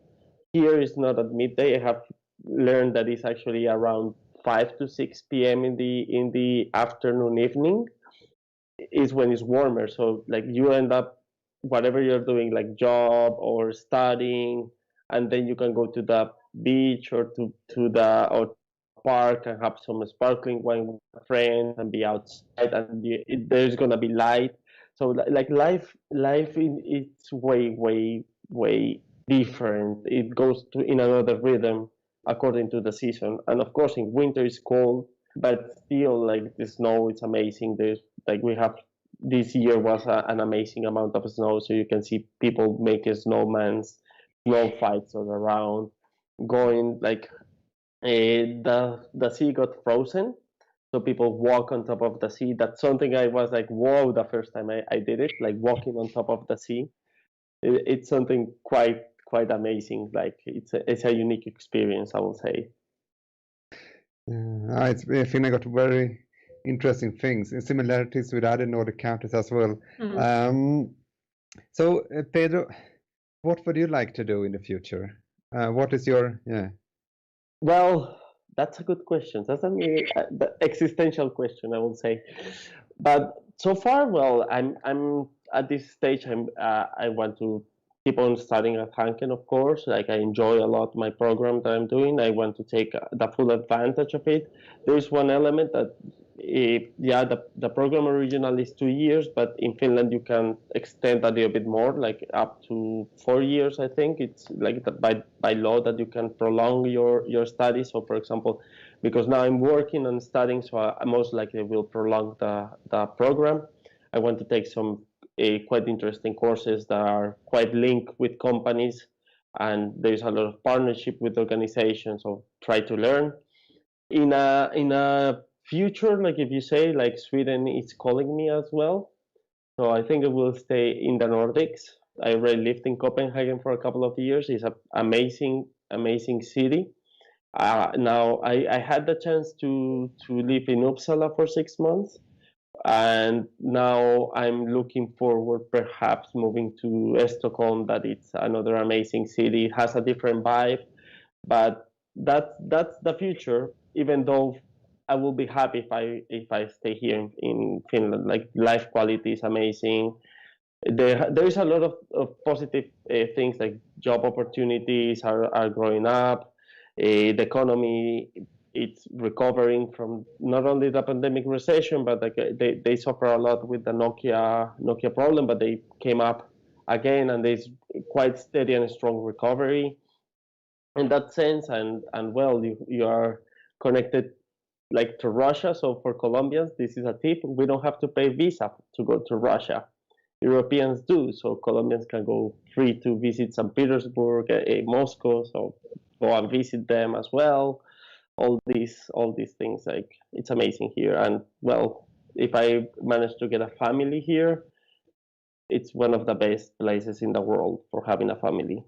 Here is not at midday. I have learned that it's actually around 5 to 6 p.m. in the afternoon, evening. is when it's warmer. So like you end up whatever you're doing, like job or studying, and then you can go to the beach or to the or park and have some sparkling wine with friends and be outside, and there's gonna be light. So like life it's way different. It goes to in another rhythm according to the season. And of course, in winter it's cold, but still, like the snow, it's amazing. There's like we have this year was an amazing amount of snow, so you can see people making snowmans, snow fights all around, going like the sea got frozen, so people walk on top of the sea. That's something I was like, whoa, the first time I did it, like walking on top of the sea. It's something quite amazing. Like it's a unique experience, I will say.
Finland got very interesting things and similarities with other Nordic countries as well. So Pedro, what would you like to do in the future? What is your
Well, that's a good question. That's the existential question, I will say. But so far, well, I'm at this stage. I want to keep on studying at Hanken, of course. Like I enjoy a lot my program that I'm doing. I want to take the full advantage of it. There's one element that, the program originally is 2 years, but in Finland you can extend a little bit more, like up to 4 years. I think it's like by law that you can prolong your studies. So, for example, because now I'm working and studying, so I most likely will prolong the program. I want to take some quite interesting courses that are quite linked with companies, and there's a lot of partnership with organizations. So try to learn in a future, like if you say, like Sweden is calling me as well. So I think I will stay in the Nordics. I already lived in Copenhagen for a couple of years. It's an amazing city. Now I had the chance to live in Uppsala for 6 months, and now I'm looking forward perhaps moving to Stockholm. That it's another amazing city. It has a different vibe, but that's the future. Even though I will be happy if I stay here in Finland. Like life quality is amazing. There is a lot of positive things, like job opportunities are growing up. The economy, it's recovering from not only the pandemic recession, but like they suffer a lot with the Nokia problem, but they came up again, and there's quite steady and strong recovery in that sense. And well, you are connected like to Russia. So for Colombians, this is a tip: we don't have to pay visa to go to Russia. Europeans do, so Colombians can go free to visit St. Petersburg, Moscow, so go and visit them as well. All these things, like it's amazing here. And well, if I manage to get a family here, it's one of the best places in the world for having a family.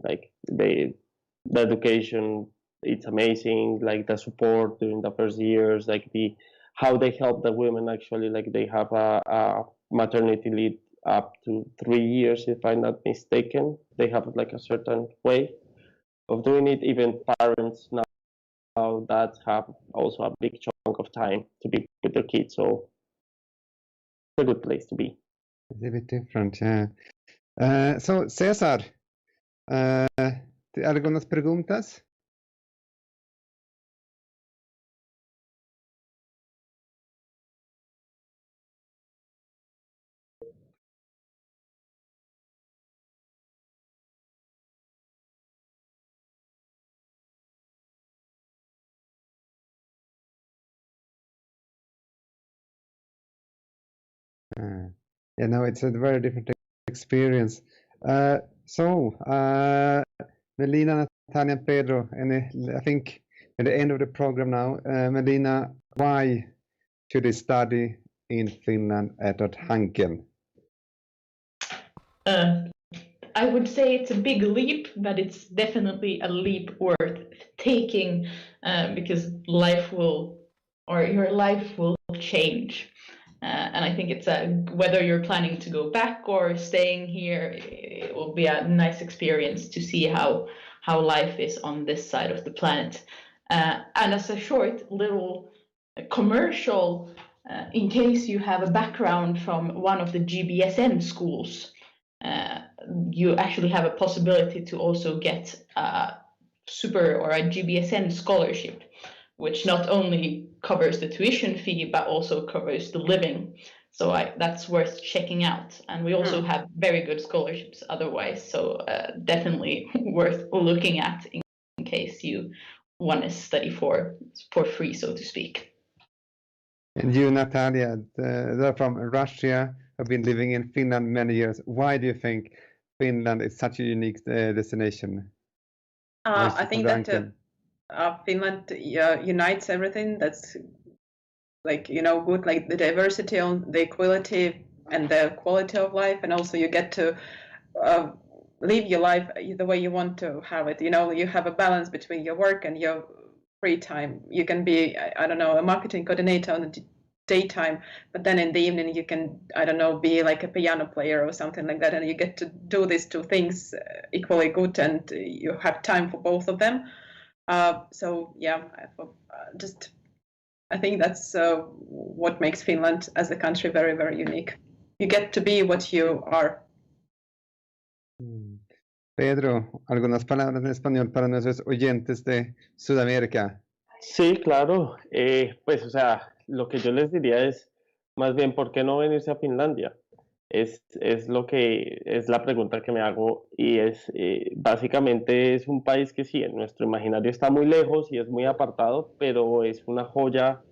Like the education, it's amazing. Like the support during the first years, like how they help the women. Actually, like they have a maternity leave up to 3 years, if I'm not mistaken. They have like a certain way of doing it. Even parents now that have also a big chunk of time to be with their kids. So it's a good place to be.
It's a bit different, yeah. So Cesar, algunas preguntas? Yeah, no, it's a very different experience. So, Melina, Natalia, and Pedro, and I think at the end of the program now, Melina, why should they study in Finland at Hanken?
I would say it's a big leap, but it's definitely a leap worth taking, because your life will change. And I think it's whether you're planning to go back or staying here, it will be a nice experience to see how life is on this side of the planet. And as a short little commercial, in case you have a background from one of the GBSN schools, you actually have a possibility to also get a super or a GBSN scholarship, which not only covers the tuition fee, but also covers the living. So that's worth checking out. And we also have very good scholarships otherwise. So definitely worth looking at in case you want to study for free, so to speak.
And you, Natalia, they're from Russia, have been living in Finland many years. Why do you think Finland is such a unique destination?
I think that Finland unites everything that's good, like the diversity, the equality, and the quality of life, and also you get to live your life the way you want to have it. You have a balance between your work and your free time. You can be, I don't know, a marketing coordinator on the daytime, but then in the evening you can, I don't know, be like a piano player or something like that, and you get to do these two things equally good, and you have time for both of them. I think that's what makes Finland as a country very, very unique. You get to be what you are.
Pedro, algunas palabras en español para nuestros oyentes de Sudamérica.
Sí, claro. Pues, o sea, lo que yo les diría es, más bien, ¿por qué no venirse a Finlandia? Es la pregunta que me hago, y básicamente es un país que sí, en nuestro imaginario está muy lejos y es muy apartado, pero es una joya,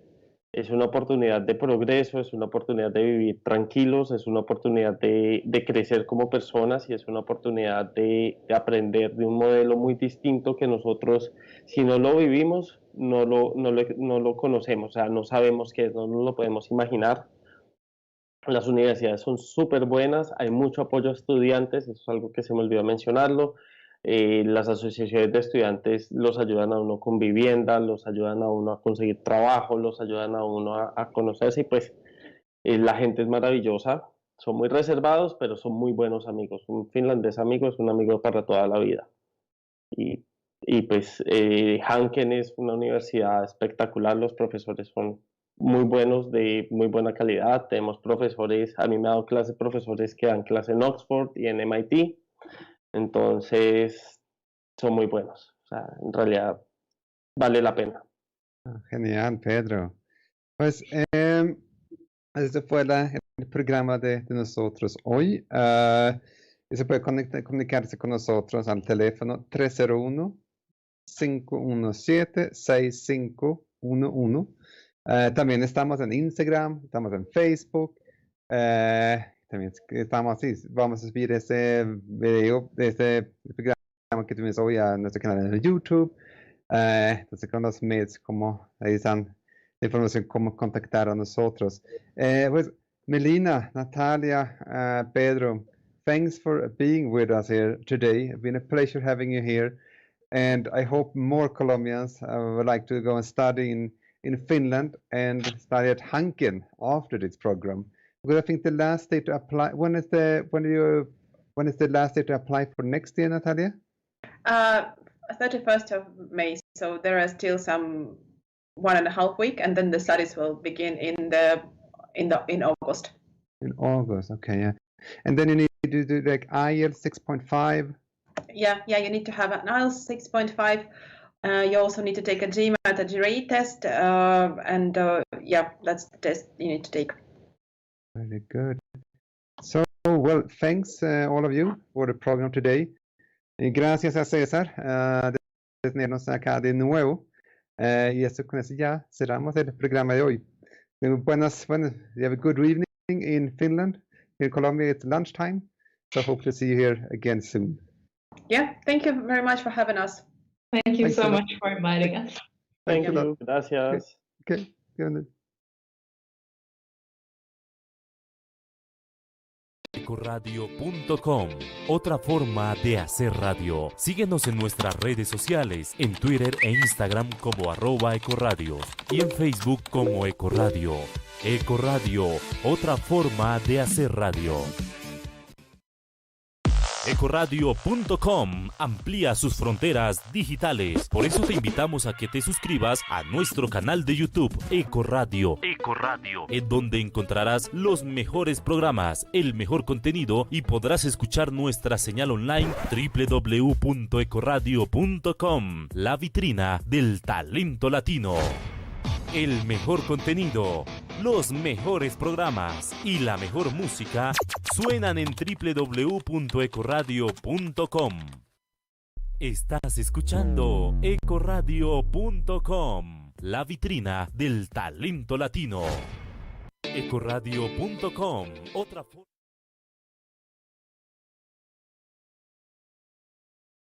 es una oportunidad de progreso, es una oportunidad de vivir tranquilos, es una oportunidad de crecer como personas, y es una oportunidad de aprender de un modelo muy distinto que nosotros, si no lo vivimos, no lo conocemos, o sea, no sabemos qué es, no nos lo podemos imaginar. Las universidades son súper buenas, hay mucho apoyo a estudiantes, eso es algo que se me olvidó mencionarlo. Las asociaciones de estudiantes los ayudan a uno con vivienda, los ayudan a uno a conseguir trabajo, los ayudan a uno a conocerse, y pues la gente es maravillosa, son muy reservados, pero son muy buenos amigos. Un finlandés amigo es un amigo para toda la vida. Y pues Hanken es una universidad espectacular, los profesores son muy buenos, de muy buena calidad. Tenemos profesores, a mí me ha dado clases profesores que dan clase en Oxford y en MIT, entonces son muy buenos. O sea, en realidad vale la pena.
Genial, Pedro. Pues este fue el programa de nosotros hoy. Y se puede comunicarse con nosotros al teléfono 301-517-6511. También estamos en Instagram, estamos en Facebook. También estamos así. Vamos a subir ese video de este programa que tuvimos hoy a nuestro canal en YouTube. Entonces, con los mails, como ahí están la información, cómo contactar a nosotros. Pues, Melina, Natalia, Pedro, thanks for being with us here today. It's been a pleasure having you here. And I hope more Colombians would like to go and study in Finland and study at Hanken after this program. Because I think the last day to apply, when is the last day to apply for next year, Natalia?
31st of May. So there are still some 1.5 weeks, and then the studies will begin in August.
In August, okay, yeah. And then you need to do like IELTS 6.5.
Yeah, you need to have an IELTS 6.5. You also need to take a GMAT, a GRE test, that's the test you need to take.
Very good. So, well, thanks all of you for the program today. Gracias a César de tenernos acá de nuevo. Y con eso ya cerramos el programa de hoy. You have a good evening in Finland. In Colombia, it's lunchtime. So hope to see you here again soon.
Yeah, thank you very much for having us.
Thank you so much for inviting us.
Thank you. Gracias.
Okay.
ekoradio.com, otra forma de hacer radio. Síguenos en nuestras redes sociales, en Twitter e Instagram como @ecoradios y en Facebook como Ekoradio. Ekoradio, otra forma de hacer radio. Ekoradio.com amplía sus fronteras digitales. Por eso te invitamos a que te suscribas a nuestro canal de YouTube Ekoradio, en donde encontrarás los mejores programas, el mejor contenido y podrás escuchar nuestra señal online www.ekoradio.com, la vitrina del talento latino. El mejor contenido, los mejores programas y la mejor música suenan en www.ekoradio.com. Estás escuchando ekoradio.com, la vitrina del talento latino. Ekoradio.com, otra forma.